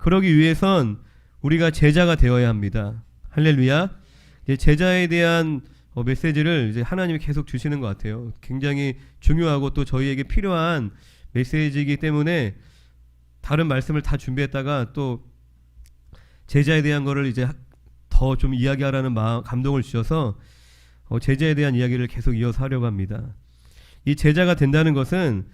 그러기 위해선 우리가 제자가 되어야 합니다. 할렐루야. 제자에 대한 메시지를 이제 하나님이 계속 주시는 것 같아요. 굉장히 중요하고 또 저희에게 필요한 메시지이기 때문에 다른 말씀을 다 준비했다가 또 제자에 대한 거를 이제 더 좀 이야기하라는 감동을 주셔서 제자에 대한 이야기를 계속 이어서 하려고 합니다. 이 제자가 된다는 것은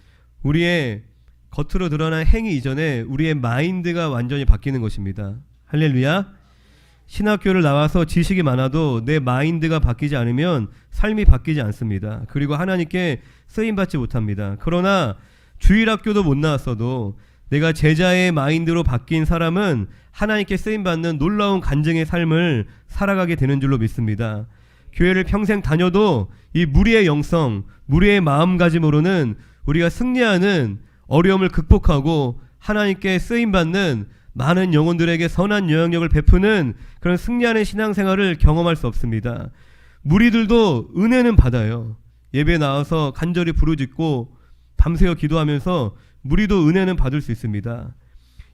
우리의 겉으로 드러난 행위 이전에 우리의 마인드가 완전히 바뀌는 것입니다. 할렐루야. 신학교를 나와서 지식이 많아도 내 마인드가 바뀌지 않으면 삶이 바뀌지 않습니다. 그리고 하나님께 쓰임받지 못합니다. 그러나 주일학교도 못 나왔어도 내가 제자의 마인드로 바뀐 사람은 하나님께 쓰임받는 놀라운 간증의 삶을 살아가게 되는 줄로 믿습니다. 교회를 평생 다녀도 이 무리의 영성, 무리의 마음가짐으로는 우리가 승리하는 어려움을 극복하고 하나님께 쓰임받는 많은 영혼들에게 선한 영향력을 베푸는 그런 승리하는 신앙생활을 경험할 수 없습니다. 무리들도 은혜는 받아요. 예배 나와서 간절히 부르짖고 밤새워 기도하면서 무리도 은혜는 받을 수 있습니다.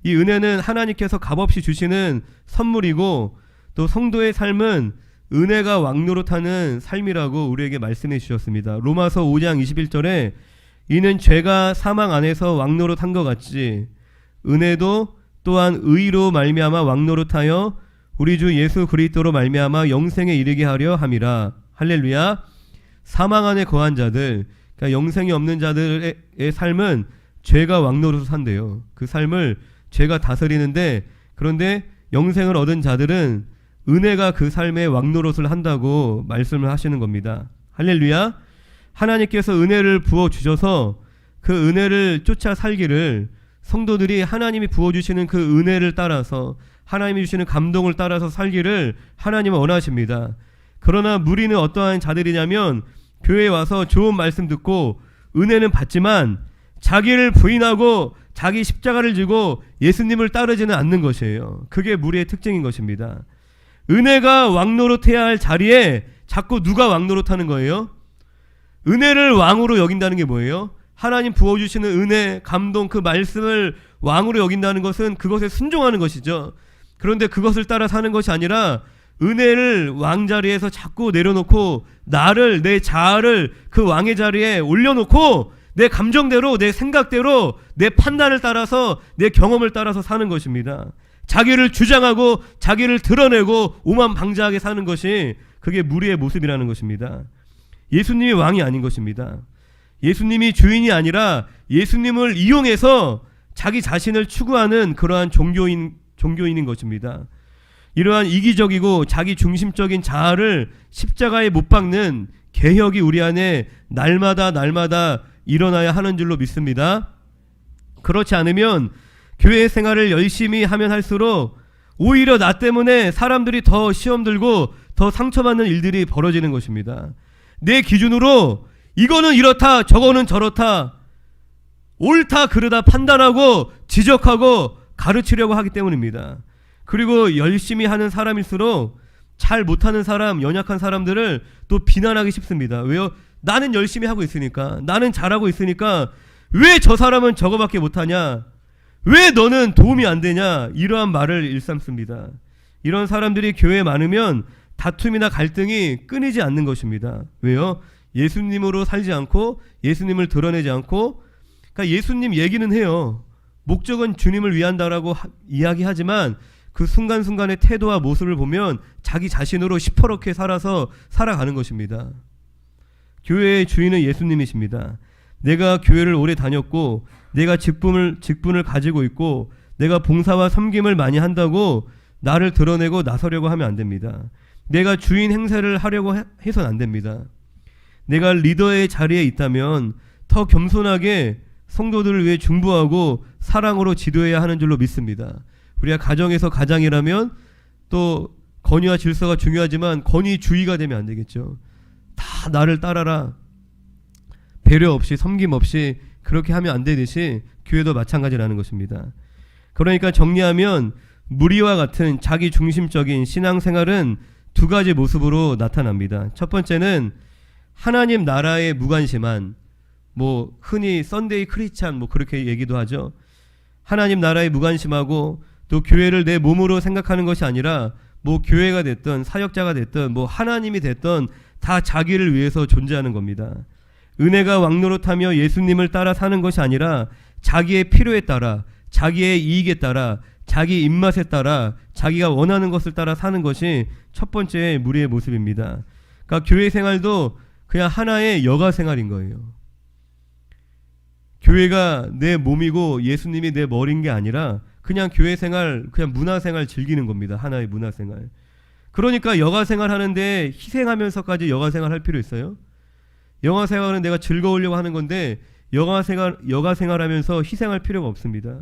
이 은혜는 하나님께서 값없이 주시는 선물이고 또 성도의 삶은 은혜가 왕노릇하는 삶이라고 우리에게 말씀해 주셨습니다. 로마서 5장 21절에 이는 죄가 사망 안에서 왕노릇한 것 같이 은혜도 또한 의로 말미암아 왕노릇하여 우리 주 예수 그리스도로 말미암아 영생에 이르게 하려 함이라. 할렐루야. 사망 안에 거한 자들, 그러니까 영생이 없는 자들의 삶은 죄가 왕노릇을 한대요. 그 삶을 죄가 다스리는데, 그런데 영생을 얻은 자들은 은혜가 그 삶에 왕노릇을 한다고 말씀을 하시는 겁니다. 할렐루야. 하나님께서 은혜를 부어주셔서 그 은혜를 쫓아 살기를 성도들이 하나님이 부어주시는 그 은혜를 따라서 하나님이 주시는 감동을 따라서 살기를 하나님은 원하십니다. 그러나 무리는 어떠한 자들이냐면 교회에 와서 좋은 말씀 듣고 은혜는 받지만 자기를 부인하고 자기 십자가를 지고 예수님을 따르지는 않는 것이에요. 그게 무리의 특징인 것입니다. 은혜가 왕노릇해야 할 자리에 자꾸 누가 왕노릇하는 거예요? 은혜를 왕으로 여긴다는 게 뭐예요? 하나님 부어주시는 은혜, 감동, 그 말씀을 왕으로 여긴다는 것은 그것에 순종하는 것이죠. 그런데 그것을 따라 사는 것이 아니라 은혜를 왕자리에서 자꾸 내려놓고 나를, 내 자아를 그 왕의 자리에 올려놓고 내 감정대로, 내 생각대로, 내 판단을 따라서, 내 경험을 따라서 사는 것입니다. 자기를 주장하고 자기를 드러내고 오만방자하게 사는 것이 그게 무리의 모습이라는 것입니다. 예수님이 왕이 아닌 것입니다. 예수님이 주인이 아니라 예수님을 이용해서 자기 자신을 추구하는 그러한 종교인인 것입니다. 이러한 이기적이고 자기 중심적인 자아를 십자가에 못 박는 개혁이 우리 안에 날마다 일어나야 하는 줄로 믿습니다. 그렇지 않으면 교회 생활을 열심히 하면 할수록 오히려 나 때문에 사람들이 더 시험 들고 더 상처받는 일들이 벌어지는 것입니다. 내 기준으로 이거는 이렇다, 저거는 저렇다, 옳다 그르다 판단하고 지적하고 가르치려고 하기 때문입니다. 그리고 열심히 하는 사람일수록 잘 못하는 사람, 연약한 사람들을 또 비난하기 쉽습니다. 왜요? 나는 열심히 하고 있으니까, 나는 잘하고 있으니까 왜 저 사람은 저거밖에 못하냐, 왜 너는 도움이 안 되냐, 이러한 말을 일삼습니다. 이런 사람들이 교회에 많으면 다툼이나 갈등이 끊이지 않는 것입니다. 왜요? 예수님으로 살지 않고 예수님을 드러내지 않고, 그러니까 예수님 얘기는 해요. 목적은 주님을 위한다라고 이야기하지만 그 순간순간의 태도와 모습을 보면 자기 자신으로 시퍼렇게 살아가는 것입니다. 교회의 주인은 예수님이십니다. 내가 교회를 오래 다녔고 내가 직분을 가지고 있고 내가 봉사와 섬김을 많이 한다고 나를 드러내고 나서려고 하면 안 됩니다. 내가 주인 행세를 하려고 해서는 안 됩니다. 내가 리더의 자리에 있다면 더 겸손하게 성도들을 위해 중보하고 사랑으로 지도해야 하는 줄로 믿습니다. 우리가 가정에서 가장이라면 또 권위와 질서가 중요하지만 권위주의가 되면 안 되겠죠. 다 나를 따라라, 배려 없이 섬김 없이 그렇게 하면 안 되듯이 교회도 마찬가지라는 것입니다. 그러니까 정리하면 무리와 같은 자기 중심적인 신앙생활은 두 가지 모습으로 나타납니다. 첫 번째는 하나님 나라에 무관심한, 흔히 썬데이 크리스찬 그렇게 얘기도 하죠. 하나님 나라에 무관심하고 또 교회를 내 몸으로 생각하는 것이 아니라 뭐 교회가 됐든 사역자가 됐든 뭐 하나님이 됐든 다 자기를 위해서 존재하는 겁니다. 은혜가 왕노릇하며 예수님을 따라 사는 것이 아니라 자기의 필요에 따라, 자기의 이익에 따라, 자기 입맛에 따라, 자기가 원하는 것을 따라 사는 것이 첫 번째 무리의 모습입니다. 그러니까 교회 생활도 그냥 하나의 여가 생활인 거예요. 교회가 내 몸이고 예수님이 내 머리인 게 아니라 그냥 교회 생활, 그냥 문화 생활 즐기는 겁니다. 하나의 문화 생활. 그러니까 여가 생활 하는데 희생하면서까지 여가 생활 할 필요 있어요? 여가 생활은 내가 즐거우려고 하는 건데 여가 생활하면서 희생할 필요가 없습니다.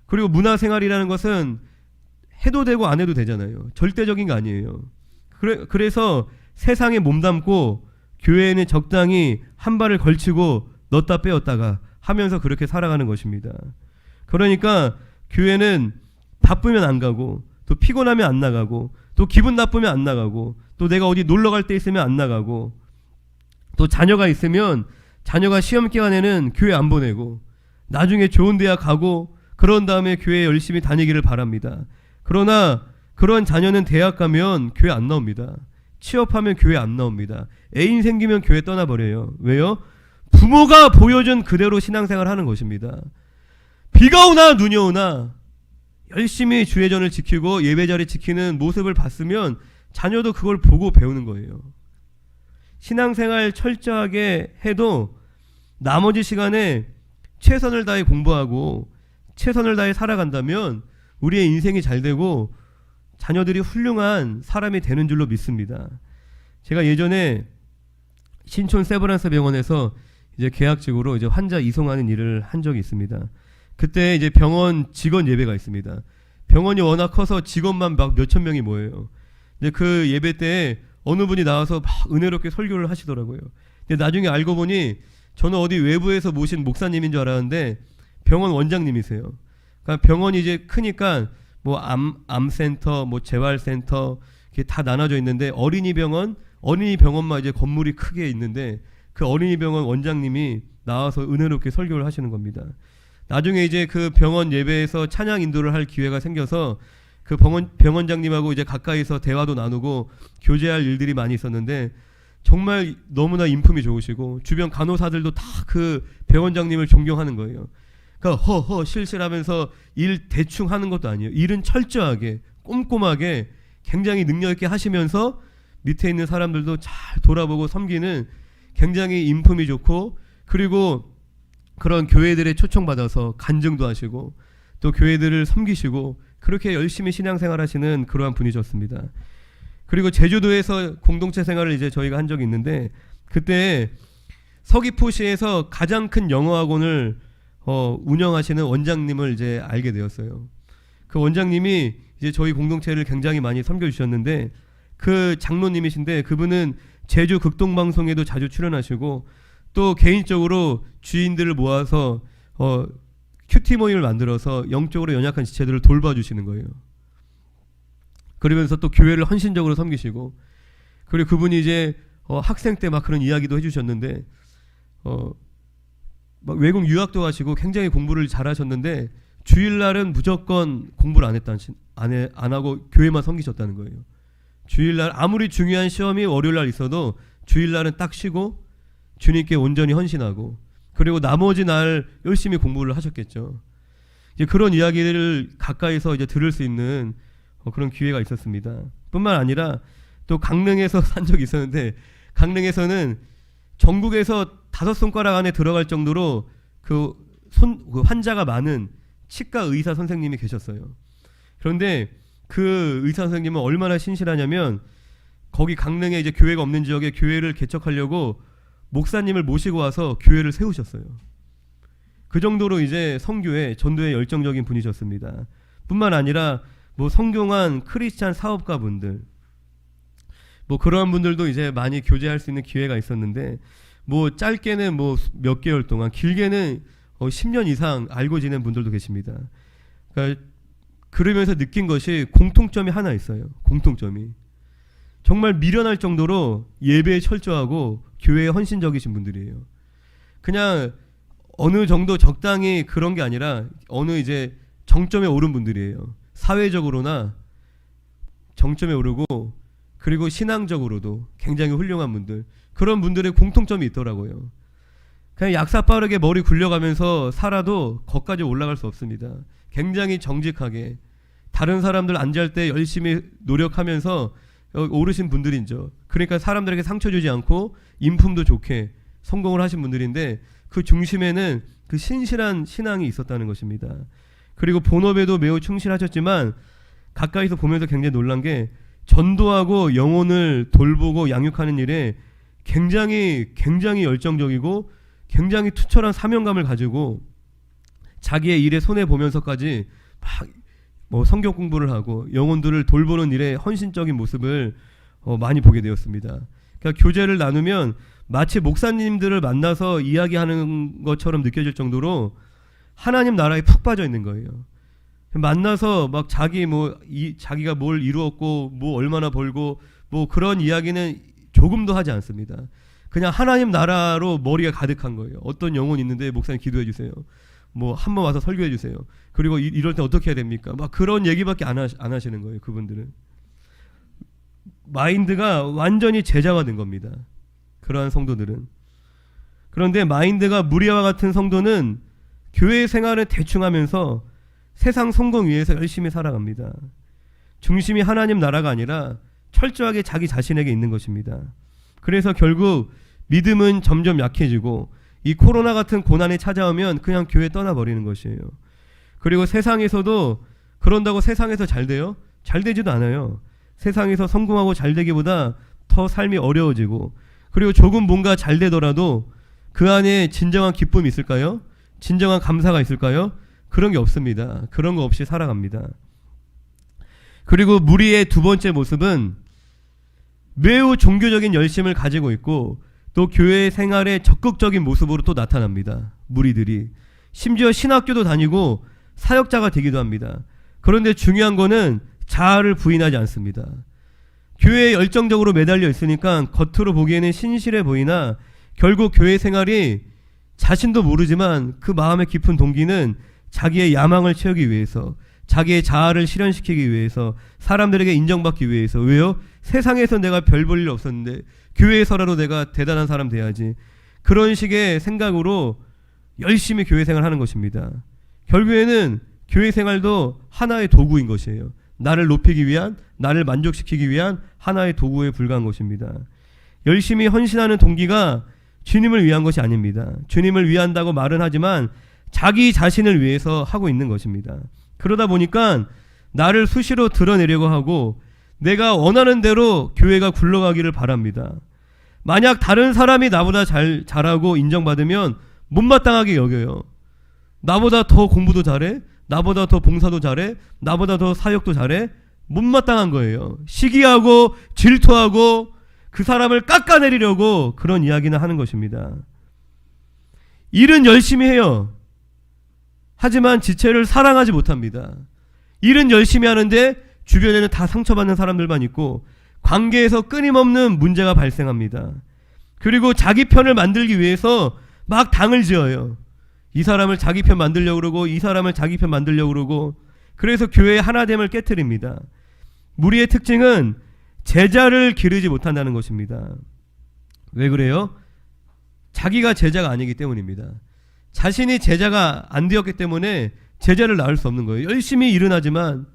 그리고 문화 생활이라는 것은 해도 되고 안 해도 되잖아요. 절대적인 거 아니에요. 그래서 세상에 몸담고 교회에는 적당히 한 발을 걸치고 넣었다 빼었다가 하면서 그렇게 살아가는 것입니다. 그러니까 교회는 바쁘면 안 가고, 또 피곤하면 안 나가고, 또 기분 나쁘면 안 나가고, 또 내가 어디 놀러 갈 때 있으면 안 나가고, 또 자녀가 있으면 자녀가 시험 기간에는 교회 안 보내고, 나중에 좋은 대학 가고 그런 다음에 교회 열심히 다니기를 바랍니다. 그러나 그런 자녀는 대학 가면 교회 안 나옵니다. 취업하면 교회 안 나옵니다. 애인 생기면 교회 떠나버려요. 왜요? 부모가 보여준 그대로 신앙생활 하는 것입니다. 비가 오나 눈이 오나 열심히 주례전을 지키고 예배자리 지키는 모습을 봤으면 자녀도 그걸 보고 배우는 거예요. 신앙생활 철저하게 해도 나머지 시간에 최선을 다해 공부하고 최선을 다해 살아간다면 우리의 인생이 잘 되고 자녀들이 훌륭한 사람이 되는 줄로 믿습니다. 제가 예전에 신촌 세브란스 병원에서 이제 계약직으로 이제 환자 이송하는 일을 한 적이 있습니다. 그때 이제 병원 직원 예배가 있습니다. 병원이 워낙 커서 직원만 막 몇천 명이 모여요. 근데 그 예배 때 어느 분이 나와서 막 은혜롭게 설교를 하시더라고요. 근데 나중에 알고 보니 저는 어디 외부에서 모신 목사님인 줄 알았는데 병원 원장님이세요. 그러니까 병원이 이제 크니까 뭐 암센터, 뭐 재활센터 이렇게 다 나눠져 있는데 어린이 병원만 이제 건물이 크게 있는데 그 어린이 병원 원장님이 나와서 은혜롭게 설교를 하시는 겁니다. 나중에 이제 그 병원 예배에서 찬양 인도를 할 기회가 생겨서 그 병원장님하고 이제 가까이서 대화도 나누고 교제할 일들이 많이 있었는데 정말 너무나 인품이 좋으시고 주변 간호사들도 다 그 병원장님을 존경하는 거예요. 그러니까 허허 실실하면서 일 대충 하는 것도 아니에요. 일은 철저하게 꼼꼼하게 굉장히 능력 있게 하시면서 밑에 있는 사람들도 잘 돌아보고 섬기는 굉장히 인품이 좋고, 그리고 그런 교회들에 초청받아서 간증도 하시고 또 교회들을 섬기시고 그렇게 열심히 신앙생활 하시는 그러한 분이셨습니다. 그리고 제주도에서 공동체 생활을 이제 저희가 한 적이 있는데 그때 서귀포시에서 가장 큰 영어학원을 운영하시는 원장님을 이제 알게 되었어요. 그 원장님이 이제 저희 공동체를 굉장히 많이 섬겨주셨는데 그 장로님이신데 그분은 제주 극동방송에도 자주 출연하시고 또 개인적으로 주인들을 모아서 큐티 모임을 만들어서 영적으로 연약한 지체들을 돌봐주시는 거예요. 그러면서 또 교회를 헌신적으로 섬기시고, 그리고 그분이 이제 학생 때 막 그런 이야기도 해주셨는데 막 외국 유학도 가시고 굉장히 공부를 잘하셨는데 주일날은 무조건 공부를 안 하고 교회만 섬기셨다는 거예요. 주일날 아무리 중요한 시험이 월요일날 있어도 주일날은 딱 쉬고 주님께 온전히 헌신하고 그리고 나머지 날 열심히 공부를 하셨겠죠. 이제 그런 이야기를 가까이서 이제 들을 수 있는 그런 기회가 있었습니다. 뿐만 아니라 또 강릉에서 산 적이 있었는데 강릉에서는 전국에서 5손가락 안에 들어갈 정도로 그 환자가 많은 치과 의사 선생님이 계셨어요. 그런데 그 의사 선생님은 얼마나 신실하냐면 거기 강릉에 이제 교회가 없는 지역에 교회를 개척하려고 목사님을 모시고 와서 교회를 세우셨어요. 그 정도로 이제 선교에 전도에 열정적인 분이셨습니다. 뿐만 아니라 뭐 성경한 크리스찬 사업가분들 뭐 그러한 분들도 이제 많이 교제할 수 있는 기회가 있었는데 뭐 짧게는 뭐 몇 개월 동안 길게는 10년 이상 알고 지낸 분들도 계십니다. 그러니까 그러면서 느낀 것이 공통점이 하나 있어요. 공통점이 정말 미련할 정도로 예배에 철저하고 교회에 헌신적이신 분들이에요. 그냥 어느 정도 적당히 그런 게 아니라 어느 이제 정점에 오른 분들이에요. 사회적으로나 정점에 오르고 그리고 신앙적으로도 굉장히 훌륭한 분들, 그런 분들의 공통점이 있더라고요. 그냥 약사빠르게 머리 굴려가면서 살아도 거기까지 올라갈 수 없습니다. 굉장히 정직하게 다른 사람들 안 잘 때 열심히 노력하면서 오르신 분들이죠. 그러니까 사람들에게 상처 주지 않고 인품도 좋게 성공을 하신 분들인데, 그 중심에는 그 신실한 신앙이 있었다는 것입니다. 그리고 본업에도 매우 충실하셨지만 가까이서 보면서 굉장히 놀란 게, 전도하고 영혼을 돌보고 양육하는 일에 굉장히 열정적이고 굉장히 투철한 사명감을 가지고 자기의 일에 손해 보면서까지 막 성경 공부를 하고 영혼들을 돌보는 일에 헌신적인 모습을 많이 보게 되었습니다. 그러니까 교제를 나누면 마치 목사님들을 만나서 이야기하는 것처럼 느껴질 정도로 하나님 나라에 푹 빠져 있는 거예요. 만나서 막 자기가 뭘 이루었고 뭐 얼마나 벌고 뭐 그런 이야기는 조금도 하지 않습니다. 그냥 하나님 나라로 머리가 가득한 거예요. 어떤 영혼 있는데 목사님 기도해 주세요. 뭐 한번 와서 설교해 주세요. 그리고 이럴 때 어떻게 해야 됩니까? 막 그런 얘기밖에 안 하시는 거예요. 그분들은 마인드가 완전히 제자화된 겁니다. 그러한 성도들은. 그런데 마인드가 무리와 같은 성도는 교회 생활을 대충 하면서 세상 성공 위해서 열심히 살아갑니다. 중심이 하나님 나라가 아니라 철저하게 자기 자신에게 있는 것입니다. 그래서 결국 믿음은 점점 약해지고 이 코로나 같은 고난이 찾아오면 그냥 교회 떠나버리는 것이에요. 그리고 세상에서도 그런다고 세상에서 잘 돼요? 잘 되지도 않아요. 세상에서 성공하고 잘 되기보다 더 삶이 어려워지고, 그리고 조금 뭔가 잘 되더라도 그 안에 진정한 기쁨이 있을까요? 진정한 감사가 있을까요? 그런 게 없습니다. 그런 거 없이 살아갑니다. 그리고 무리의 두 번째 모습은 매우 종교적인 열심을 가지고 있고 또 교회 생활의 적극적인 모습으로 또 나타납니다. 무리들이 심지어 신학교도 다니고 사역자가 되기도 합니다. 그런데 중요한 거는 자아를 부인하지 않습니다. 교회에 열정적으로 매달려 있으니까 겉으로 보기에는 신실해 보이나 결국 교회 생활이 자신도 모르지만 그 마음의 깊은 동기는 자기의 야망을 채우기 위해서, 자기의 자아를 실현시키기 위해서, 사람들에게 인정받기 위해서. 왜요? 세상에서 내가 별 볼 일 없었는데 교회에서라도 내가 대단한 사람 돼야지. 그런 식의 생각으로 열심히 교회 생활하는 것입니다. 결국에는 교회 생활도 하나의 도구인 것이에요. 나를 높이기 위한, 나를 만족시키기 위한 하나의 도구에 불과한 것입니다. 열심히 헌신하는 동기가 주님을 위한 것이 아닙니다. 주님을 위한다고 말은 하지만 자기 자신을 위해서 하고 있는 것입니다. 그러다 보니까 나를 수시로 드러내려고 하고 내가 원하는 대로 교회가 굴러가기를 바랍니다. 만약 다른 사람이 나보다 잘하고 인정받으면 못마땅하게 여겨요. 나보다 더 공부도 잘해? 나보다 더 봉사도 잘해? 나보다 더 사역도 잘해? 못마땅한 거예요. 시기하고 질투하고 그 사람을 깎아내리려고 그런 이야기는 하는 것입니다. 일은 열심히 해요. 하지만 지체를 사랑하지 못합니다. 일은 열심히 하는데 주변에는 다 상처받는 사람들만 있고 관계에서 끊임없는 문제가 발생합니다. 그리고 자기 편을 만들기 위해서 막 당을 지어요. 이 사람을 자기 편 만들려고 그러고 이 사람을 자기 편 만들려고 그러고, 그래서 교회의 하나됨을 깨트립니다. 무리의 특징은 제자를 기르지 못한다는 것입니다. 왜 그래요? 자기가 제자가 아니기 때문입니다. 자신이 제자가 안 되었기 때문에 제자를 낳을 수 없는 거예요. 열심히 일은 하지만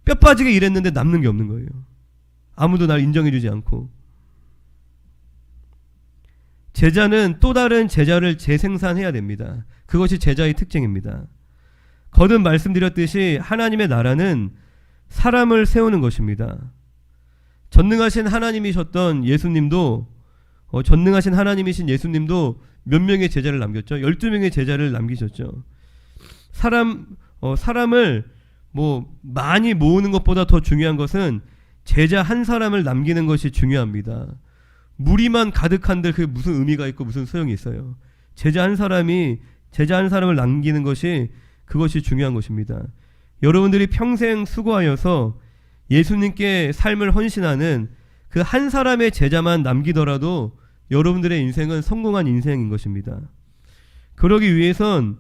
뼈 빠지게 일했는데 남는 게 없는 거예요. 아무도 날 인정해주지 않고. 제자는 또 다른 제자를 재생산해야 됩니다. 그것이 제자의 특징입니다. 거듭 말씀드렸듯이 하나님의 나라는 사람을 세우는 것입니다. 전능하신 하나님이셨던 예수님도 전능하신 하나님이신 예수님도 몇 명의 제자를 남겼죠? 12명의 제자를 남기셨죠. 사람을 많이 모으는 것보다 더 중요한 것은 제자 한 사람을 남기는 것이 중요합니다. 무리만 가득한들 그게 무슨 의미가 있고 무슨 소용이 있어요. 제자 한 사람을 남기는 것이, 그것이 중요한 것입니다. 여러분들이 평생 수고하여서 예수님께 삶을 헌신하는 그 한 사람의 제자만 남기더라도 여러분들의 인생은 성공한 인생인 것입니다. 그러기 위해선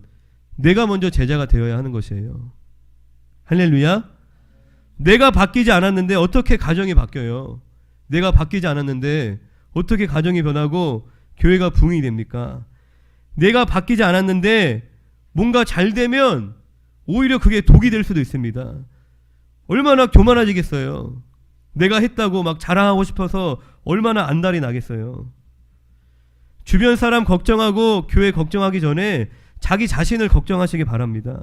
내가 먼저 제자가 되어야 하는 것이에요. 할렐루야. 내가 바뀌지 않았는데 어떻게 가정이 바뀌어요? 내가 바뀌지 않았는데 어떻게 가정이 변하고 교회가 부흥이 됩니까? 내가 바뀌지 않았는데 뭔가 잘 되면 오히려 그게 독이 될 수도 있습니다. 얼마나 교만해지겠어요. 내가 했다고 막 자랑하고 싶어서 얼마나 안달이 나겠어요. 주변 사람 걱정하고 교회 걱정하기 전에 자기 자신을 걱정하시기 바랍니다.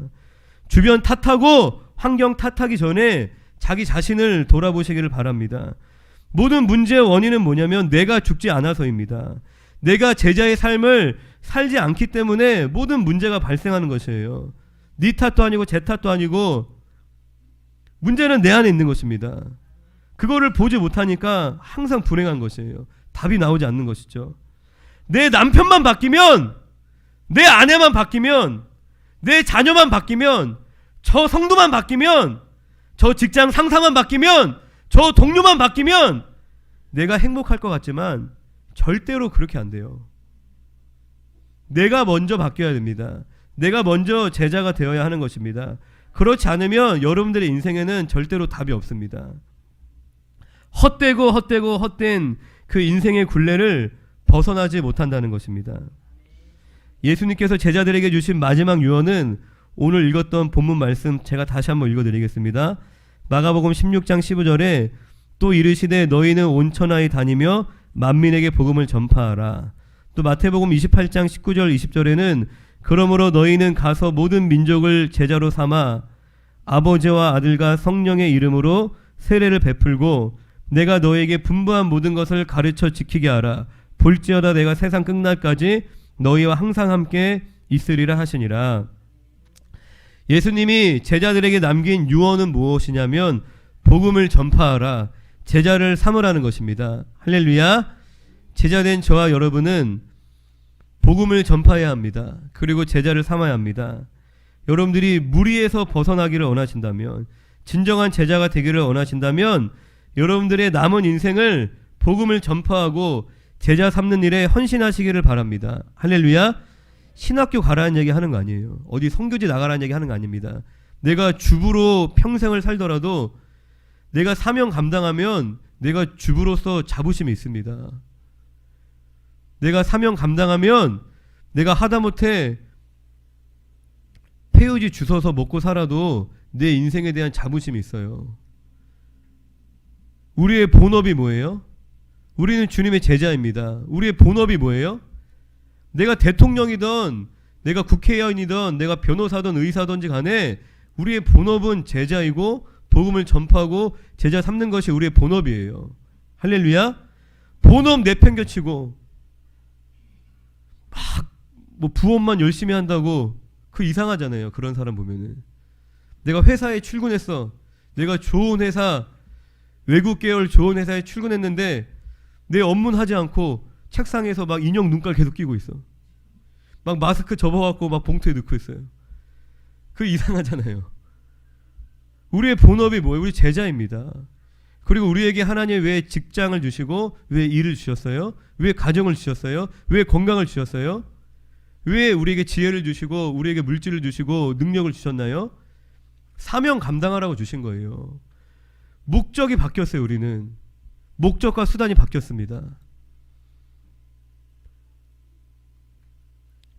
주변 탓하고 환경 탓하기 전에 자기 자신을 돌아보시기를 바랍니다. 모든 문제의 원인은 뭐냐면 내가 죽지 않아서입니다. 내가 제자의 삶을 살지 않기 때문에 모든 문제가 발생하는 것이에요. 네 탓도 아니고 제 탓도 아니고 문제는 내 안에 있는 것입니다. 그거를 보지 못하니까 항상 불행한 것이에요. 답이 나오지 않는 것이죠. 내 남편만 바뀌면, 내 아내만 바뀌면, 내 자녀만 바뀌면, 저 성도만 바뀌면, 저 직장 상사만 바뀌면, 저 동료만 바뀌면 내가 행복할 것 같지만 절대로 그렇게 안 돼요. 내가 먼저 바뀌어야 됩니다. 내가 먼저 제자가 되어야 하는 것입니다. 그렇지 않으면 여러분들의 인생에는 절대로 답이 없습니다. 헛된 그 인생의 굴레를 벗어나지 못한다는 것입니다. 예수님께서 제자들에게 주신 마지막 유언은 오늘 읽었던 본문 말씀 제가 다시 한번 읽어드리겠습니다. 마가복음 16장 15절에 또 이르시되 너희는 온 천하에 다니며 만민에게 복음을 전파하라. 또 마태복음 28장 19절 20절에는 그러므로 너희는 가서 모든 민족을 제자로 삼아 아버지와 아들과 성령의 이름으로 세례를 베풀고 내가 너에게 분부한 모든 것을 가르쳐 지키게 하라. 볼지어다 내가 세상 끝날까지 너희와 항상 함께 있으리라 하시니라. 예수님이 제자들에게 남긴 유언은 무엇이냐면 복음을 전파하라, 제자를 삼으라는 것입니다. 할렐루야. 제자된 저와 여러분은 복음을 전파해야 합니다. 그리고 제자를 삼아야 합니다. 여러분들이 무리에서 벗어나기를 원하신다면, 진정한 제자가 되기를 원하신다면 여러분들의 남은 인생을 복음을 전파하고 제자 삼는 일에 헌신하시기를 바랍니다. 할렐루야. 신학교 가라는 얘기 하는 거 아니에요. 어디 선교지 나가라는 얘기 하는 거 아닙니다. 내가 주부로 평생을 살더라도 내가 사명 감당하면 내가 주부로서 자부심이 있습니다. 내가 사명 감당하면 내가 하다못해 폐유지 주워서 먹고 살아도 내 인생에 대한 자부심이 있어요. 우리의 본업이 뭐예요? 우리는 주님의 제자입니다. 우리의 본업이 뭐예요? 내가 대통령이든 내가 국회의원이든 내가 변호사든 의사든지 간에 우리의 본업은 제자이고 복음을 전파하고 제자 삼는 것이 우리의 본업이에요. 할렐루야. 본업 내팽겨치고 막 뭐 부업만 열심히 한다고 그 이상하잖아요. 그런 사람 보면은. 내가 회사에 출근했어. 내가 좋은 회사, 외국 계열 좋은 회사에 출근했는데 내 업무는 하지 않고 책상에서 막 인형 눈깔 계속 끼고 있어. 막 마스크 접어갖고 막 봉투에 넣고 있어요. 그 이상하잖아요. 우리의 본업이 뭐예요? 우리 제자입니다. 그리고 우리에게 하나님 왜 직장을 주시고 왜 일을 주셨어요? 왜 가정을 주셨어요? 왜 건강을 주셨어요? 왜 우리에게 지혜를 주시고 우리에게 물질을 주시고 능력을 주셨나요? 사명 감당하라고 주신 거예요. 목적이 바뀌었어요. 우리는 목적과 수단이 바뀌었습니다.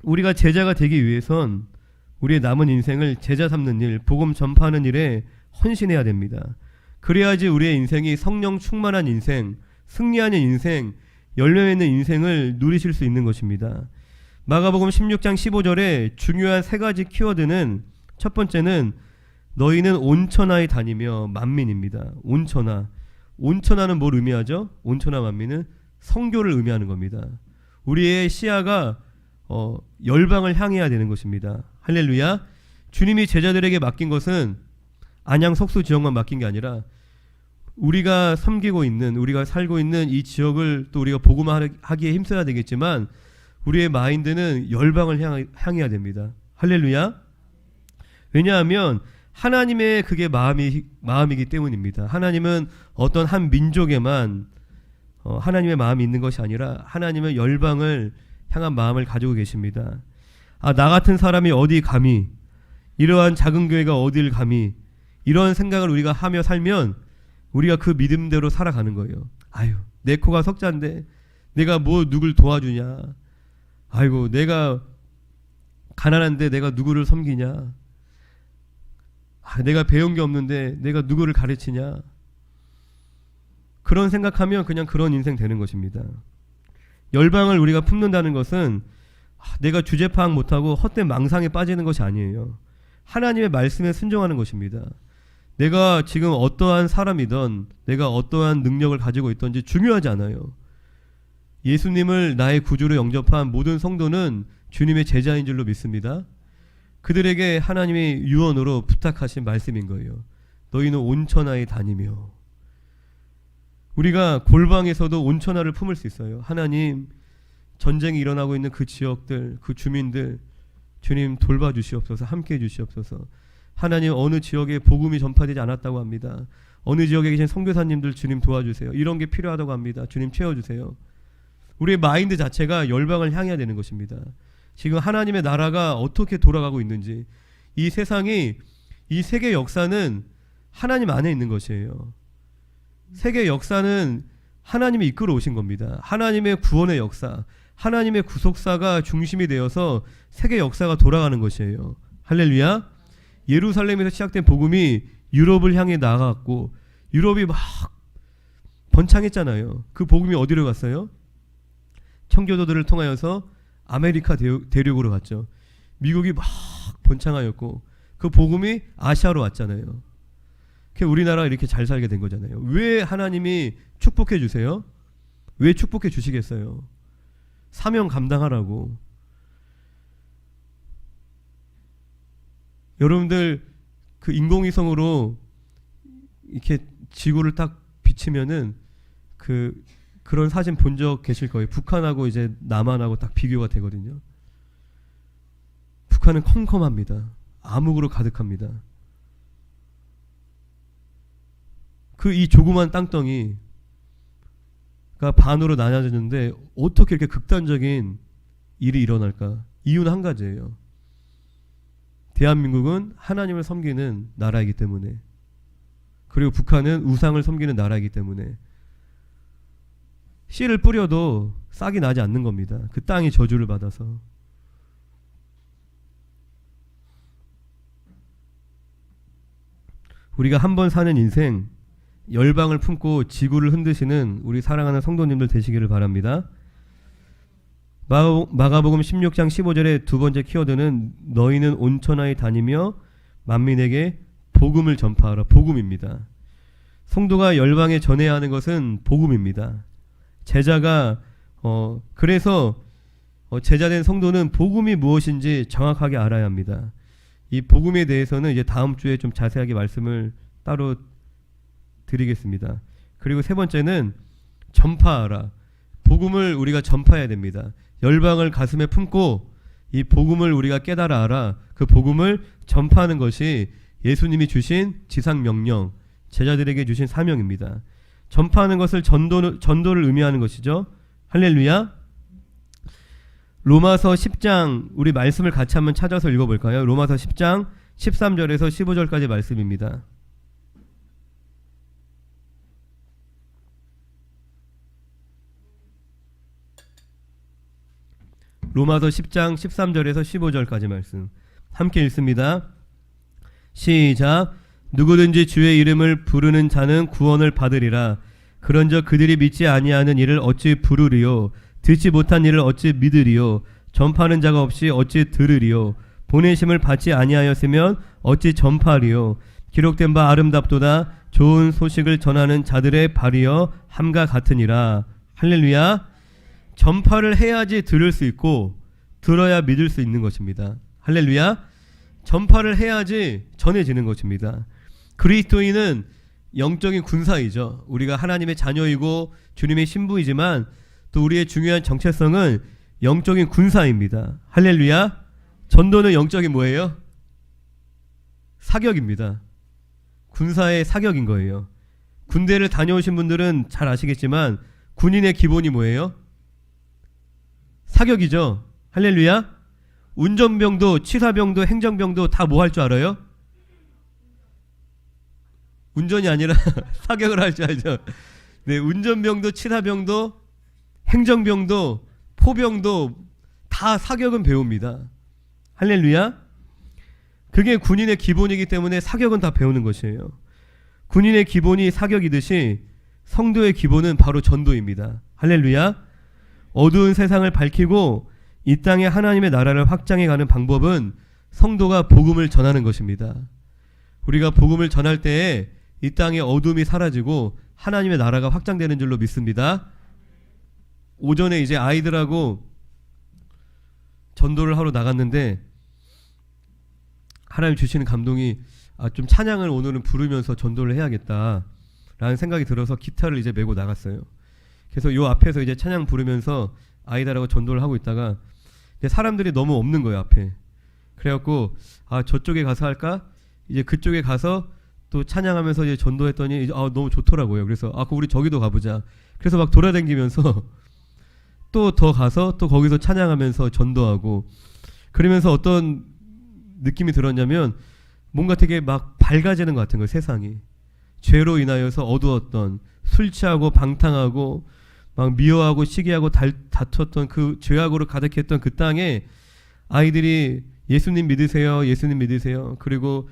우리가 제자가 되기 위해선 우리의 남은 인생을 제자 삼는 일, 복음 전파하는 일에 헌신해야 됩니다. 그래야지 우리의 인생이 성령 충만한 인생, 승리하는 인생, 열매 맺는 인생을 누리실 수 있는 것입니다. 마가복음 16장 15절에 중요한 세 가지 키워드는 첫 번째는 너희는 온 천하에 다니며 만민입니다. 온 천하. 온 천하는 뭘 의미하죠? 온 천하 만민은 선교를 의미하는 겁니다. 우리의 시야가 열방을 향해야 되는 것입니다. 할렐루야. 주님이 제자들에게 맡긴 것은 안양 석수 지역만 맡긴 게 아니라 우리가 섬기고 있는, 우리가 살고 있는 이 지역을 또 우리가 복음하기에 힘써야 되겠지만 우리의 마인드는 열방을 향해야 됩니다. 할렐루야. 왜냐하면 하나님의 그게 마음이기 때문입니다. 하나님은 어떤 한 민족에만 하나님의 마음이 있는 것이 아니라 하나님은 열방을 향한 마음을 가지고 계십니다. 나 같은 사람이 어디 감히, 이러한 작은 교회가 어딜 감히 이런 생각을 우리가 하며 살면 우리가 그 믿음대로 살아가는 거예요. 아유, 내 코가 석자인데 내가 뭐 누굴 도와주냐. 아이고, 내가 가난한데 내가 누구를 섬기냐. 내가 배운 게 없는데 내가 누구를 가르치냐. 그런 생각하면 그냥 그런 인생 되는 것입니다. 열방을 우리가 품는다는 것은 내가 주제 파악 못하고 헛된 망상에 빠지는 것이 아니에요. 하나님의 말씀에 순종하는 것입니다. 내가 지금 어떠한 사람이든 내가 어떠한 능력을 가지고 있든지 중요하지 않아요. 예수님을 나의 구주로 영접한 모든 성도는 주님의 제자인 줄로 믿습니다. 그들에게 하나님이 유언으로 부탁하신 말씀인 거예요. 너희는 온천하에 다니며. 우리가 골방에서도 온천하를 품을 수 있어요. 하나님, 전쟁이 일어나고 있는 그 지역들, 그 주민들 주님 돌봐주시옵소서. 함께해 주시옵소서. 하나님, 어느 지역에 복음이 전파되지 않았다고 합니다. 어느 지역에 계신 선교사님들 주님 도와주세요. 이런 게 필요하다고 합니다. 주님 채워주세요. 우리의 마인드 자체가 열방을 향해야 되는 것입니다. 지금 하나님의 나라가 어떻게 돌아가고 있는지, 이 세상이, 이 세계 역사는 하나님 안에 있는 것이에요. 세계 역사는 하나님이 이끌어 오신 겁니다. 하나님의 구원의 역사, 하나님의 구속사가 중심이 되어서 세계 역사가 돌아가는 것이에요. 할렐루야. 예루살렘에서 시작된 복음이 유럽을 향해 나아갔고 유럽이 막 번창했잖아요. 그 복음이 어디로 갔어요? 청교도들을 통하여서 아메리카 대륙으로 갔죠. 미국이 막 번창하였고 그 복음이 아시아로 왔잖아요. 우리나라가 이렇게 잘 살게 된 거잖아요. 왜 하나님이 축복해 주세요? 왜 축복해 주시겠어요? 사명 감당하라고. 여러분들 그 인공위성으로 이렇게 지구를 딱 비치면은 그런 사진 본 적 계실 거예요. 북한하고 이제 남한하고 딱 비교가 되거든요. 북한은 컴컴합니다. 암흑으로 가득합니다. 이 조그만 땅덩이가 반으로 나눠졌는데 어떻게 이렇게 극단적인 일이 일어날까? 이유는 한 가지예요. 대한민국은 하나님을 섬기는 나라이기 때문에, 그리고 북한은 우상을 섬기는 나라이기 때문에 씨를 뿌려도 싹이 나지 않는 겁니다. 그 땅이 저주를 받아서. 우리가 한 번 사는 인생, 열방을 품고 지구를 흔드시는 우리 사랑하는 성도님들 되시기를 바랍니다. 마가복음 16장 15절의 두 번째 키워드는 너희는 온천하에 다니며 만민에게 복음을 전파하라. 복음입니다. 성도가 열방에 전해야 하는 것은 복음입니다. 제자가 그래서 제자된 성도는 복음이 무엇인지 정확하게 알아야 합니다. 이 복음에 대해서는 이제 다음 주에 좀 자세하게 말씀을 따로 드리겠습니다. 그리고 세 번째는 전파하라. 복음을 우리가 전파해야 됩니다. 열방을 가슴에 품고 이 복음을 우리가 깨달아 알아. 그 복음을 전파하는 것이 예수님이 주신 지상명령, 제자들에게 주신 사명입니다. 전파하는 것을 전도를 의미하는 것이죠. 할렐루야. 로마서 10장 우리 말씀을 같이 한번 찾아서 읽어볼까요? 로마서 10장 13절에서 15절까지 말씀입니다. 로마서 10장 13절에서 15절까지 말씀 함께 읽습니다. 시작. 누구든지 주의 이름을 부르는 자는 구원을 받으리라. 그런즉 그들이 믿지 아니하는 이를 어찌 부르리요? 듣지 못한 이를 어찌 믿으리요? 전파하는 자가 없이 어찌 들으리요? 보내심을 받지 아니하였으면 어찌 전파하리요? 기록된 바 아름답도다. 좋은 소식을 전하는 자들의 발이여 함과 같으니라. 할렐루야. 전파를 해야지 들을 수 있고 들어야 믿을 수 있는 것입니다. 할렐루야. 전파를 해야지 전해지는 것입니다. 그리스도인은 영적인 군사이죠. 우리가 하나님의 자녀이고 주님의 신부이지만 또 우리의 중요한 정체성은 영적인 군사입니다. 할렐루야. 전도는 영적인 뭐예요? 사격입니다. 군사의 사격인 거예요. 군대를 다녀오신 분들은 잘 아시겠지만 군인의 기본이 뭐예요? 사격이죠. 할렐루야. 운전병도 치사병도 행정병도 다 뭐 할 줄 알아요? 운전이 아니라 사격을 할 줄 알죠. 네, 운전병도 치사병도 행정병도 포병도 다 사격은 배웁니다. 할렐루야. 그게 군인의 기본이기 때문에 사격은 다 배우는 것이에요. 군인의 기본이 사격이듯이 성도의 기본은 바로 전도입니다. 할렐루야. 어두운 세상을 밝히고 이 땅에 하나님의 나라를 확장해가는 방법은 성도가 복음을 전하는 것입니다. 우리가 복음을 전할 때에 이 땅의 어둠이 사라지고 하나님의 나라가 확장되는 줄로 믿습니다. 오전에 이제 아이들하고 전도를 하러 나갔는데 하나님 주시는 감동이 좀 찬양을 오늘은 부르면서 전도를 해야겠다라는 생각이 들어서 기타를 이제 메고 나갔어요. 그래서 요 앞에서 이제 찬양 부르면서 아이들하고 전도를 하고 있다가 이제 사람들이 너무 없는 거예요, 앞에. 그래갖고 저쪽에 가서 할까? 이제 그쪽에 가서 또 찬양하면서 이제 전도했더니 이제 너무 좋더라고요. 그래서 그럼 우리 저기도 가보자. 그래서 막 돌아다니면서 또 더 가서 또 거기서 찬양하면서 전도하고 그러면서 어떤 느낌이 들었냐면 뭔가 되게 막 밝아지는 것 같은 거예요, 세상이. 죄로 인하여서 어두웠던 술 취하고 방탕하고 막 미워하고 시기하고 다퉜던 그 죄악으로 가득했던 그 땅에 아이들이 예수님 믿으세요, 예수님 믿으세요. 그리고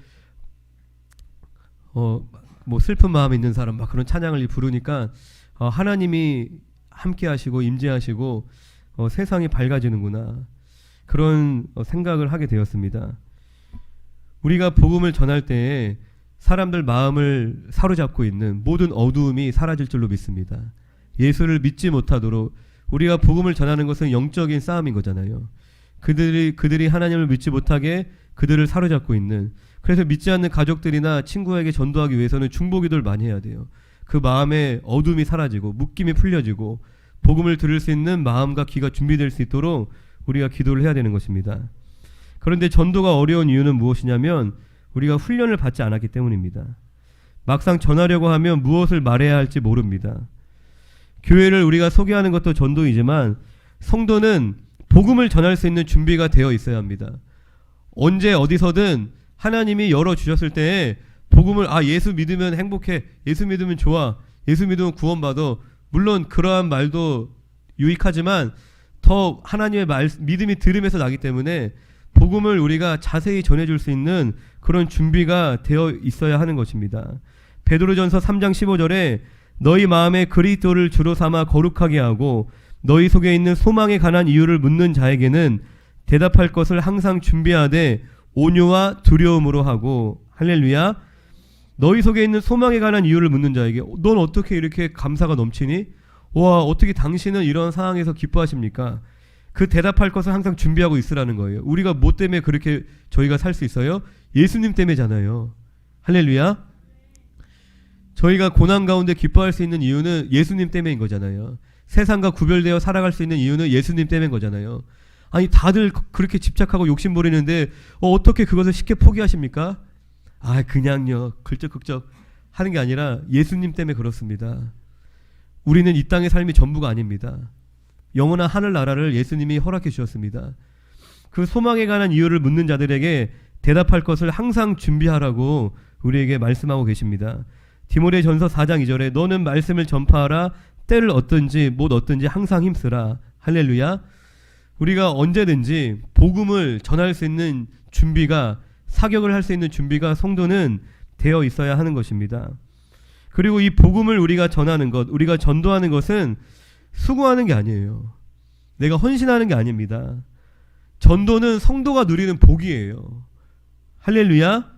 뭐 슬픈 마음 있는 사람 막 그런 찬양을 부르니까 하나님이 함께 하시고 임재하시고 세상이 밝아지는구나. 그런 생각을 하게 되었습니다. 우리가 복음을 전할 때에 사람들 마음을 사로잡고 있는 모든 어두움이 사라질 줄로 믿습니다. 예수를 믿지 못하도록 우리가 복음을 전하는 것은 영적인 싸움인 거잖아요. 그들이 하나님을 믿지 못하게 그들을 사로잡고 있는, 그래서 믿지 않는 가족들이나 친구에게 전도하기 위해서는 중보기도를 많이 해야 돼요. 그 마음의 어둠이 사라지고 묶임이 풀려지고 복음을 들을 수 있는 마음과 귀가 준비될 수 있도록 우리가 기도를 해야 되는 것입니다. 그런데 전도가 어려운 이유는 무엇이냐면 우리가 훈련을 받지 않았기 때문입니다. 막상 전하려고 하면 무엇을 말해야 할지 모릅니다. 교회를 우리가 소개하는 것도 전도이지만 성도는 복음을 전할 수 있는 준비가 되어 있어야 합니다. 언제 어디서든 하나님이 열어주셨을 때에 복음을 예수 믿으면 행복해, 예수 믿으면 좋아, 예수 믿으면 구원받아, 물론 그러한 말도 유익하지만 더 하나님의 믿음이 들음에서 나기 때문에 복음을 우리가 자세히 전해줄 수 있는 그런 준비가 되어 있어야 하는 것입니다. 베드로전서 3장 15절에 너희 마음에 그리스도를 주로 삼아 거룩하게 하고 너희 속에 있는 소망에 관한 이유를 묻는 자에게는 대답할 것을 항상 준비하되 온유와 두려움으로 하고. 할렐루야. 너희 속에 있는 소망에 관한 이유를 묻는 자에게 넌 어떻게 이렇게 감사가 넘치니? 와, 어떻게 당신은 이런 상황에서 기뻐하십니까? 그 대답할 것을 항상 준비하고 있으라는 거예요. 우리가 뭐 때문에 그렇게 저희가 살 수 있어요? 예수님 때문이잖아요. 할렐루야. 저희가 고난 가운데 기뻐할 수 있는 이유는 예수님 때문인 거잖아요. 세상과 구별되어 살아갈 수 있는 이유는 예수님 때문인 거잖아요. 아니 다들 그렇게 집착하고 욕심 부리는데 어떻게 그것을 쉽게 포기하십니까? 그냥요 긁적긁적 하는 게 아니라 예수님 때문에 그렇습니다. 우리는 이 땅의 삶이 전부가 아닙니다. 영원한 하늘나라를 예수님이 허락해 주셨습니다. 그 소망에 관한 이유를 묻는 자들에게 대답할 것을 항상 준비하라고 우리에게 말씀하고 계십니다. 디모데전서 4장 2절에 너는 말씀을 전파하라, 때를 얻든지 못 얻든지 항상 힘쓰라. 할렐루야. 우리가 언제든지 복음을 전할 수 있는 준비가, 사격을 할 수 있는 준비가 성도는 되어 있어야 하는 것입니다. 그리고 이 복음을 우리가 전하는 것, 우리가 전도하는 것은 수고하는 게 아니에요. 내가 헌신하는 게 아닙니다. 전도는 성도가 누리는 복이에요. 할렐루야.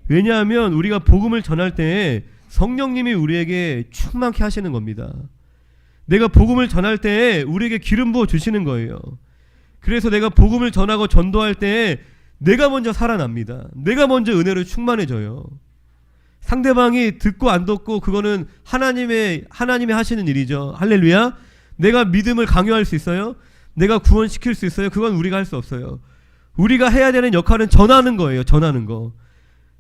왜냐하면 우리가 복음을 전할 때 성령님이 우리에게 충만케 하시는 겁니다. 내가 복음을 전할 때 우리에게 기름 부어 주시는 거예요. 그래서 내가 복음을 전하고 전도할 때 내가 먼저 살아납니다. 내가 먼저 은혜로 충만해져요. 상대방이 듣고 안 듣고 그거는 하나님의 하시는 일이죠. 할렐루야. 내가 믿음을 강요할 수 있어요? 내가 구원시킬 수 있어요? 그건 우리가 할 수 없어요. 우리가 해야 되는 역할은 전하는 거예요. 전하는 거.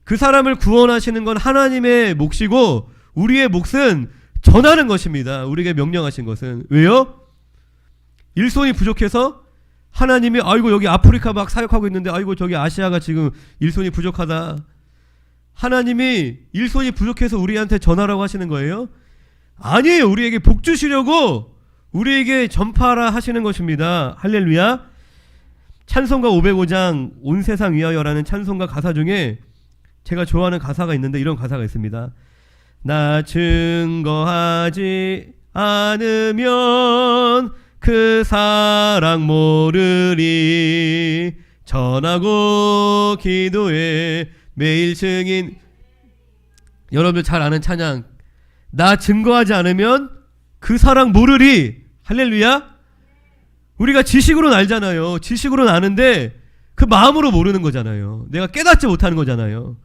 그 사람을 구원하시는 건 하나님의 몫이고 우리의 몫은 전하는 것입니다. 우리에게 명령하신 것은. 왜요? 일손이 부족해서 하나님이 아이고 여기 아프리카 막 사역하고 있는데 아이고 저기 아시아가 지금 일손이 부족하다. 하나님이 일손이 부족해서 우리한테 전하라고 하시는 거예요? 아니에요. 우리에게 복 주시려고 우리에게 전파하라 하시는 것입니다. 할렐루야. 찬송가 505장 온 세상 위하여라는 찬송가 가사 중에 제가 좋아하는 가사가 있는데 이런 가사가 있습니다. 나 증거하지 않으면 그 사랑 모르리. 전하고 기도해 매일 증인. 여러분들 잘 아는 찬양. 나 증거하지 않으면 그 사랑 모르리. 할렐루야. 우리가 지식으로는 알잖아요. 지식으로는 아는데 그 마음으로 모르는 거잖아요. 내가 깨닫지 못하는 거잖아요.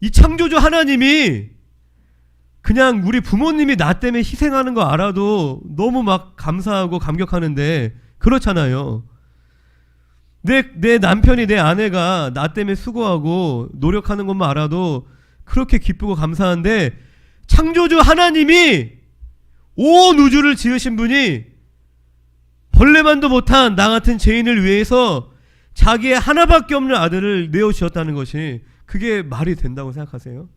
이 창조주 하나님이 그냥 우리 부모님이 나 때문에 희생하는 거 알아도 너무 막 감사하고 감격하는데 그렇잖아요. 내 남편이, 내 아내가 나 때문에 수고하고 노력하는 것만 알아도 그렇게 기쁘고 감사한데, 창조주 하나님이 온 우주를 지으신 분이 벌레만도 못한 나 같은 죄인을 위해서 자기의 하나밖에 없는 아들을 내어주셨다는 것이, 그게 말이 된다고 생각하세요?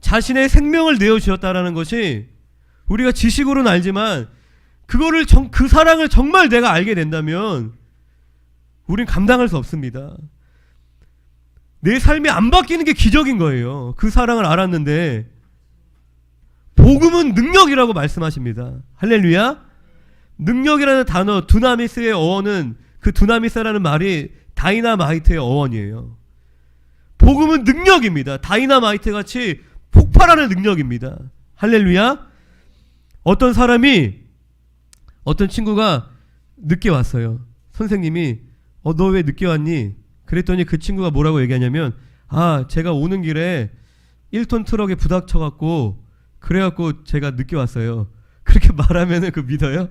자신의 생명을 내어주셨다는 것이, 우리가 지식으로는 알지만 그거를 그 사랑을 정말 내가 알게 된다면 우린 감당할 수 없습니다. 내 삶이 안 바뀌는 게 기적인 거예요. 그 사랑을 알았는데. 복음은 능력이라고 말씀하십니다. 할렐루야. 능력이라는 단어, 두나미스의 어원은, 그 두나미스라는 말이 다이나마이트의 어원이에요. 복음은 능력입니다. 다이나마이트 같이 폭발하는 능력입니다. 할렐루야. 어떤 친구가 늦게 왔어요. 선생님이 너 왜 늦게 왔니? 그랬더니 그 친구가 뭐라고 얘기하냐면, 제가 오는 길에 1톤 트럭에 부닥쳐갖고 그래갖고 제가 늦게 왔어요. 그렇게 말하면은 그 믿어요?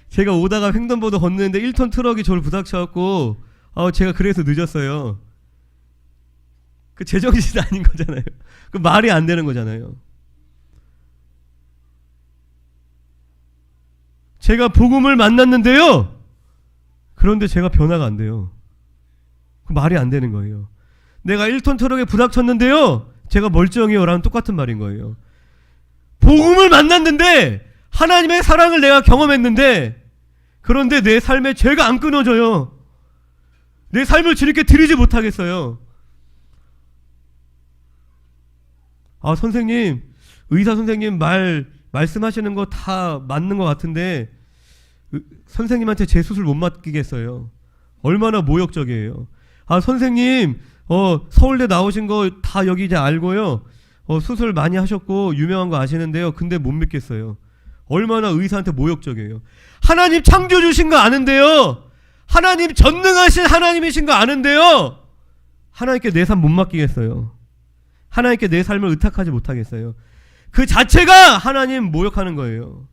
제가 오다가 횡단보도 건너는데 1톤 트럭이 저를 부닥쳐갖고 제가 그래서 늦었어요. 그 제정신 아닌 거잖아요. 그 말이 안 되는 거잖아요. 제가 복음을 만났는데요, 그런데 제가 변화가 안 돼요. 그 말이 안 되는 거예요. 내가 1톤 트럭에 부닥쳤는데요, 제가 멀쩡해요 라는 똑같은 말인 거예요. 복음을 만났는데, 하나님의 사랑을 내가 경험했는데, 그런데 내 삶에 죄가 안 끊어져요. 내 삶을 주님께 드리지 못하겠어요. 선생님, 의사 선생님 말씀하시는 거 다 맞는 것 같은데 선생님한테 제 수술 못 맡기겠어요. 얼마나 모욕적이에요. 선생님, 서울대 나오신 거 다 여기 이제 알고요. 수술 많이 하셨고 유명한 거 아시는데요. 근데 못 믿겠어요. 얼마나 의사한테 모욕적이에요. 하나님 창조주신 거 아는데요. 하나님 전능하신 하나님이신 거 아는데요. 하나님께 내 삶 못 맡기겠어요. 하나님께 내 삶을 의탁하지 못하겠어요. 그 자체가 하나님 모욕하는 거예요.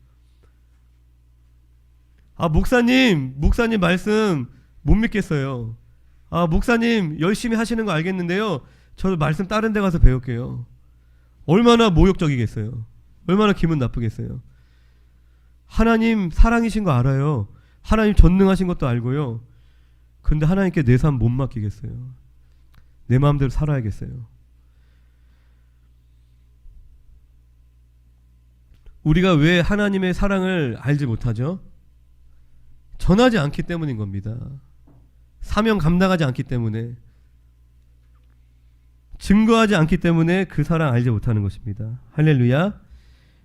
목사님 말씀 못 믿겠어요. 목사님 열심히 하시는 거 알겠는데요, 저도 말씀 다른 데 가서 배울게요. 얼마나 모욕적이겠어요. 얼마나 기분 나쁘겠어요. 하나님 사랑이신 거 알아요. 하나님 전능하신 것도 알고요. 근데 하나님께 내 삶 못 맡기겠어요. 내 마음대로 살아야겠어요. 우리가 왜 하나님의 사랑을 알지 못하죠? 전하지 않기 때문인 겁니다. 사명 감당하지 않기 때문에, 증거하지 않기 때문에 그 사랑 알지 못하는 것입니다. 할렐루야.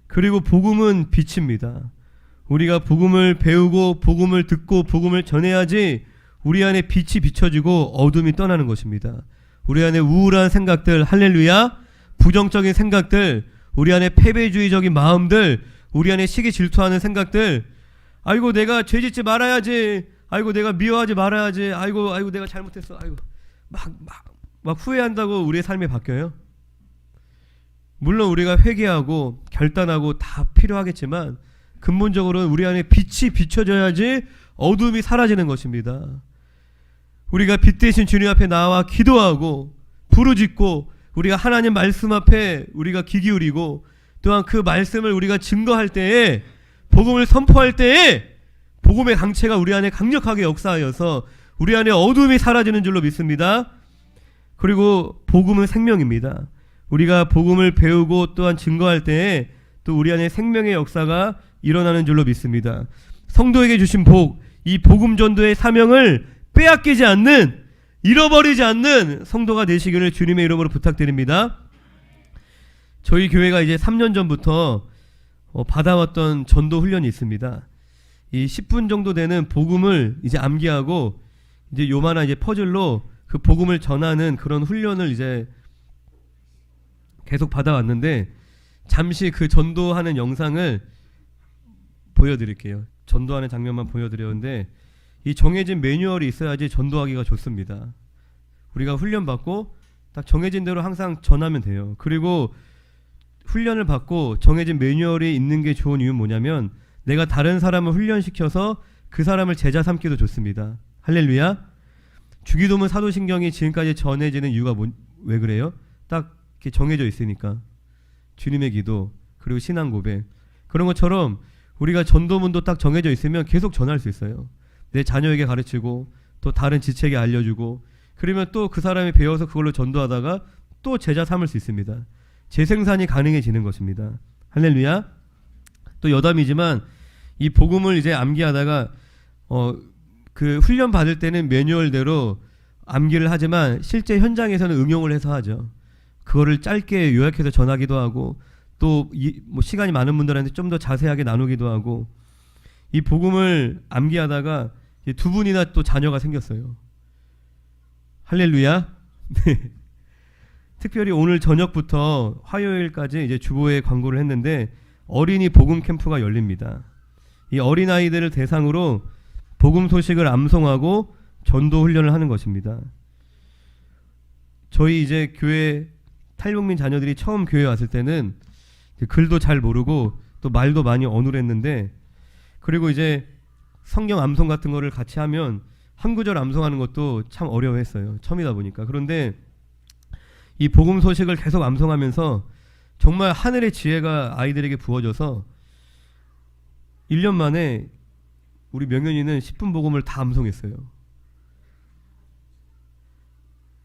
그리고 복음은 빛입니다. 우리가 복음을 배우고 복음을 듣고 복음을 전해야지 우리 안에 빛이 비춰지고 어둠이 떠나는 것입니다. 우리 안에 우울한 생각들, 할렐루야, 부정적인 생각들, 우리 안에 패배주의적인 마음들, 우리 안에 시기 질투하는 생각들, 아이고 내가 죄짓지 말아야지, 아이고 내가 미워하지 말아야지, 아이고 내가 잘못했어, 아이고 막 후회한다고 우리의 삶이 바뀌어요? 물론 우리가 회개하고 결단하고 다 필요하겠지만 근본적으로는 우리 안에 빛이 비춰져야지 어둠이 사라지는 것입니다. 우리가 빛 대신 주님 앞에 나와 기도하고 부르짖고 우리가 하나님 말씀 앞에 우리가 귀 기울이고 또한 그 말씀을 우리가 증거할 때에, 복음을 선포할 때에 복음의 강체가 우리 안에 강력하게 역사하여서 우리 안에 어둠이 사라지는 줄로 믿습니다. 그리고 복음은 생명입니다. 우리가 복음을 배우고 또한 증거할 때에 또 우리 안에 생명의 역사가 일어나는 줄로 믿습니다. 성도에게 주신 복, 이 복음 전도의 사명을 빼앗기지 않는, 잃어버리지 않는 성도가 되시기를 주님의 이름으로 부탁드립니다. 저희 교회가 이제 3년 전부터 받아왔던 전도 훈련이 있습니다. 이 10분 정도 되는 복음을 이제 암기하고 이제 요만한 이제 퍼즐로 그 복음을 전하는 그런 훈련을 이제 계속 받아왔는데, 잠시 그 전도하는 영상을 보여드릴게요. 전도하는 장면만 보여드렸는데, 이 정해진 매뉴얼이 있어야지 전도하기가 좋습니다. 우리가 훈련 받고 딱 정해진 대로 항상 전하면 돼요. 그리고 훈련을 받고 정해진 매뉴얼이 있는 게 좋은 이유는 뭐냐면, 내가 다른 사람을 훈련시켜서 그 사람을 제자 삼기도 좋습니다. 할렐루야. 주기도문 사도신경이 지금까지 전해지는 이유가 왜 그래요? 딱 이렇게 정해져 있으니까. 주님의 기도, 그리고 신앙 고백, 그런 것처럼 우리가 전도문도 딱 정해져 있으면 계속 전할 수 있어요. 내 자녀에게 가르치고 또 다른 지체에게 알려주고, 그러면 또 그 사람이 배워서 그걸로 전도하다가 또 제자 삼을 수 있습니다. 재생산이 가능해지는 것입니다. 할렐루야. 또 여담이지만 이 복음을 이제 암기하다가 그 훈련 받을 때는 매뉴얼대로 암기를 하지만 실제 현장에서는 응용을 해서 하죠. 그거를 짧게 요약해서 전하기도 하고, 또 뭐 시간이 많은 분들한테 좀 더 자세하게 나누기도 하고. 이 복음을 암기하다가 두 분이나 또 자녀가 생겼어요. 할렐루야. 네. 특별히 오늘 저녁부터 화요일까지 이제 주보에 광고를 했는데 어린이 복음 캠프가 열립니다. 이 어린아이들을 대상으로 복음 소식을 암송하고 전도 훈련을 하는 것입니다. 저희 이제 교회 탈북민 자녀들이 처음 교회에 왔을 때는 글도 잘 모르고 또 말도 많이 어눌했는데, 그리고 이제 성경 암송 같은 거를 같이 하면 한 구절 암송하는 것도 참 어려워했어요. 처음이다 보니까. 그런데 이 복음 소식을 계속 암송하면서 정말 하늘의 지혜가 아이들에게 부어져서 1년 만에 우리 명현이는 10분 복음을 다 암송했어요.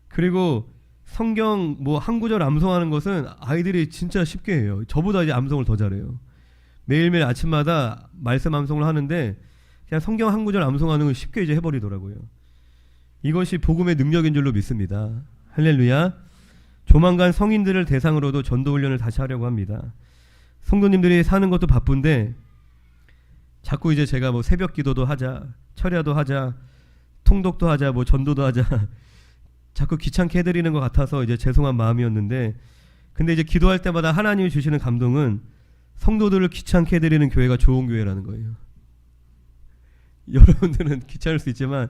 그리고 성경 뭐 한 구절 암송하는 것은 아이들이 진짜 쉽게 해요. 저보다 이제 암송을 더 잘해요. 매일매일 아침마다 말씀 암송을 하는데 그냥 성경 한 구절 암송하는 걸 쉽게 이제 해버리더라고요. 이것이 복음의 능력인 줄로 믿습니다. 할렐루야. 조만간 성인들을 대상으로도 전도 훈련을 다시 하려고 합니다. 성도님들이 사는 것도 바쁜데 자꾸 이제 제가 뭐 새벽 기도도 하자, 철야도 하자, 통독도 하자, 뭐 전도도 하자 자꾸 귀찮게 해드리는 것 같아서 이제 죄송한 마음이었는데, 근데 이제 기도할 때마다 하나님이 주시는 감동은 성도들을 귀찮게 해드리는 교회가 좋은 교회라는 거예요. 여러분들은 귀찮을 수 있지만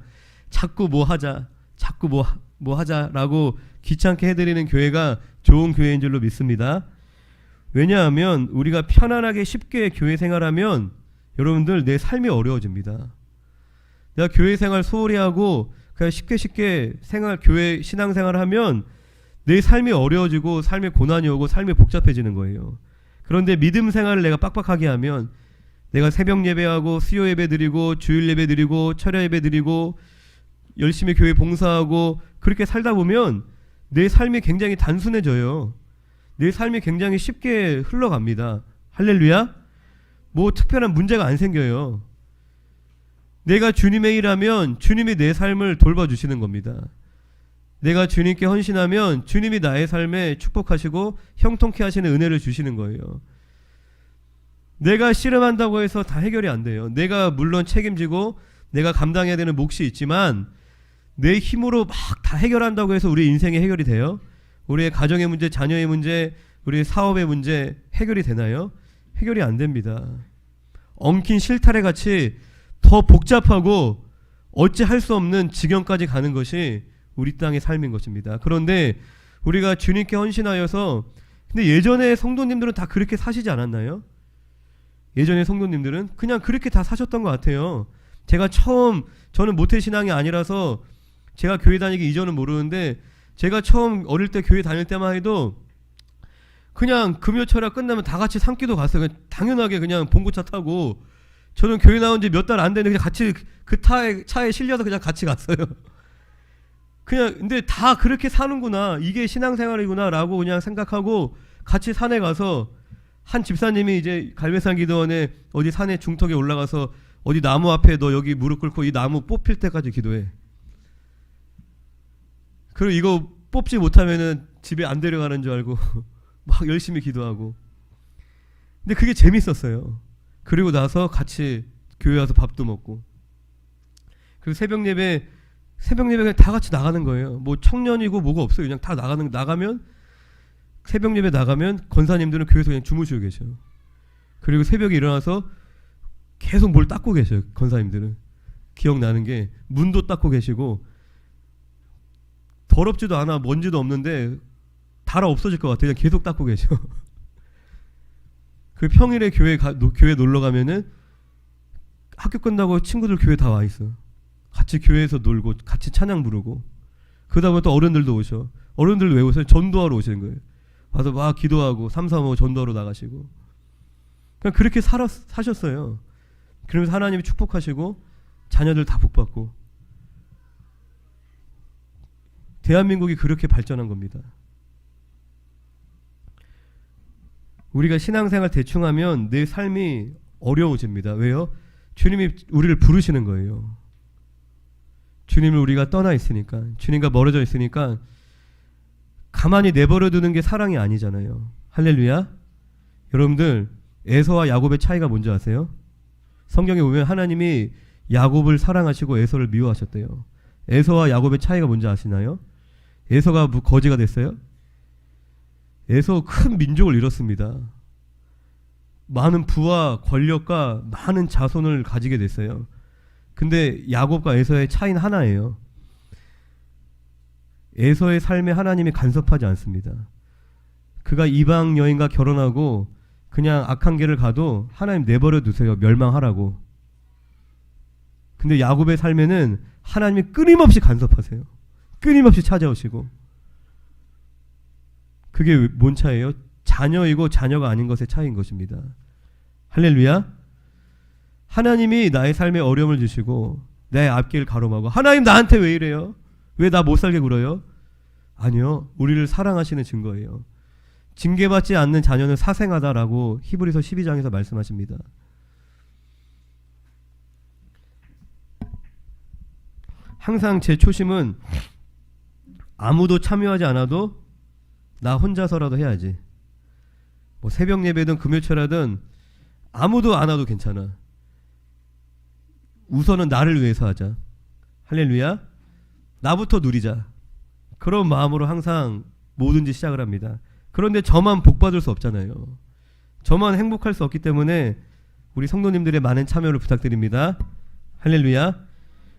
자꾸 뭐 하자, 자꾸 뭐 하자라고 귀찮게 해드리는 교회가 좋은 교회인 줄로 믿습니다. 왜냐하면 우리가 편안하게 쉽게 교회 생활하면 여러분들 내 삶이 어려워집니다. 내가 교회 생활 소홀히 하고 그냥 쉽게 교회 신앙생활을 하면 내 삶이 어려워지고 삶에 고난이 오고 삶이 복잡해지는 거예요. 그런데 믿음 생활을 내가 빡빡하게 하면 내가 새벽 예배하고 수요 예배 드리고 주일 예배 드리고 철야 예배 드리고 열심히 교회 봉사하고 그렇게 살다 보면 내 삶이 굉장히 단순해져요. 내 삶이 굉장히 쉽게 흘러갑니다. 할렐루야. 뭐 특별한 문제가 안 생겨요. 내가 주님의 일하면 주님이 내 삶을 돌봐주시는 겁니다. 내가 주님께 헌신하면 주님이 나의 삶에 축복하시고 형통케 하시는 은혜를 주시는 거예요. 내가 씨름한다고 해서 다 해결이 안 돼요. 내가 물론 책임지고 내가 감당해야 되는 몫이 있지만 내 힘으로 막 다 해결한다고 해서 우리 인생이 해결이 돼요? 우리의 가정의 문제, 자녀의 문제, 우리의 사업의 문제 해결이 되나요? 해결이 안 됩니다. 엉킨 실타래 같이 더 복잡하고 어찌할 수 없는 지경까지 가는 것이 우리 땅의 삶인 것입니다. 그런데 우리가 주님께 헌신하여서, 근데 예전에 성도님들은 다 그렇게 사시지 않았나요? 예전에 성도님들은 그냥 그렇게 다 사셨던 것 같아요. 저는 모태신앙이 아니라서 제가 교회 다니기 이전은 모르는데 제가 처음 어릴 때 교회 다닐 때만 해도 그냥 금요철야 끝나면 다 같이 산기도 갔어요. 그냥 당연하게 그냥 봉고차 타고, 저는 교회 나온 지 몇 달 안 됐는데 그냥 같이 그 차에 실려서 그냥 같이 갔어요. 그냥 근데 다 그렇게 사는구나, 이게 신앙생활이구나라고 그냥 생각하고 같이 산에 가서 한 집사님이 이제 갈매산 기도원에 어디 산에 중턱에 올라가서 어디 나무 앞에 너 여기 무릎 꿇고 이 나무 뽑힐 때까지 기도해. 그리고 이거 뽑지 못하면은 집에 안 데려가는 줄 알고 막 열심히 기도하고. 근데 그게 재밌었어요. 그리고 나서 같이 교회 와서 밥도 먹고. 그리고 새벽 예배 그냥 다 같이 나가는 거예요. 뭐 청년이고 뭐가 없어요. 그냥 다 나가면 새벽 예배 나가면 권사님들은 교회에서 그냥 주무시고 계셔요. 그리고 새벽에 일어나서 계속 뭘 닦고 계셔요. 권사님들은 기억나는 게 문도 닦고 계시고, 더럽지도 않아, 먼지도 없는데 달아 없어질 것 같아요. 그냥 계속 닦고 계셔. 그 평일에 교회 놀러 가면은 학교 끝나고 친구들 교회 다 와 있어. 같이 교회에서 놀고 같이 찬양 부르고. 그러다 보면 또 어른들도 오셔. 어른들도 왜 오세요? 전도하러 오시는 거예요. 와서 막 기도하고 335 전도하러 나가시고. 그냥 그렇게 사셨어요. 그러면서 하나님이 축복하시고 자녀들 다 복받고. 대한민국이 그렇게 발전한 겁니다. 우리가 신앙생활 대충 하면 내 삶이 어려워집니다. 왜요? 주님이 우리를 부르시는 거예요. 주님을 우리가 떠나 있으니까, 주님과 멀어져 있으니까 가만히 내버려 두는 게 사랑이 아니잖아요. 할렐루야. 여러분들, 에서와 야곱의 차이가 뭔지 아세요? 성경에 보면 하나님이 야곱을 사랑하시고 에서를 미워하셨대요. 에서와 야곱의 차이가 뭔지 아시나요? 에서가 거지가 됐어요. 에서 큰 민족을 잃었습니다. 많은 부와 권력과 많은 자손을 가지게 됐어요. 근데 야곱과 에서의 차이는 하나예요. 에서의 삶에 하나님이 간섭하지 않습니다. 그가 이방 여인과 결혼하고 그냥 악한 길을 가도 하나님 내버려 두세요. 멸망하라고. 근데 야곱의 삶에는 하나님이 끊임없이 간섭하세요. 끊임없이 찾아오시고. 그게 뭔 차이예요? 자녀이고 자녀가 아닌 것의 차이인 것입니다. 할렐루야. 하나님이 나의 삶에 어려움을 주시고 내 앞길 가로막고, 하나님 나한테 왜 이래요? 왜 나 못 살게 굴어요? 아니요, 우리를 사랑하시는 증거예요. 징계받지 않는 자녀는 사생하다라고 히브리서 12장에서 말씀하십니다. 항상 제 초심은 아무도 참여하지 않아도 나 혼자서라도 해야지. 뭐 새벽 예배든 금요철하든 아무도 안 와도 괜찮아. 우선은 나를 위해서 하자. 할렐루야. 나부터 누리자. 그런 마음으로 항상 뭐든지 시작을 합니다. 그런데 저만 복 받을 수 없잖아요. 저만 행복할 수 없기 때문에 우리 성도님들의 많은 참여를 부탁드립니다. 할렐루야.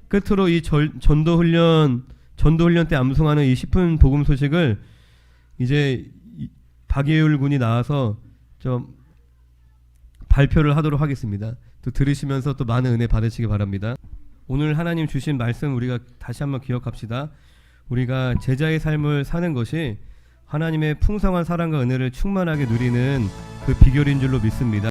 끝으로 이 전도훈련 때 암송하는 이 10분 복음 소식을 이제 박예율 군이 나와서 좀 발표를 하도록 하겠습니다. 또 들으시면서 또 많은 은혜 받으시기 바랍니다. 오늘 하나님 주신 말씀 우리가 다시 한번 기억합시다. 우리가 제자의 삶을 사는 것이 하나님의 풍성한 사랑과 은혜를 충만하게 누리는 그 비결인 줄로 믿습니다.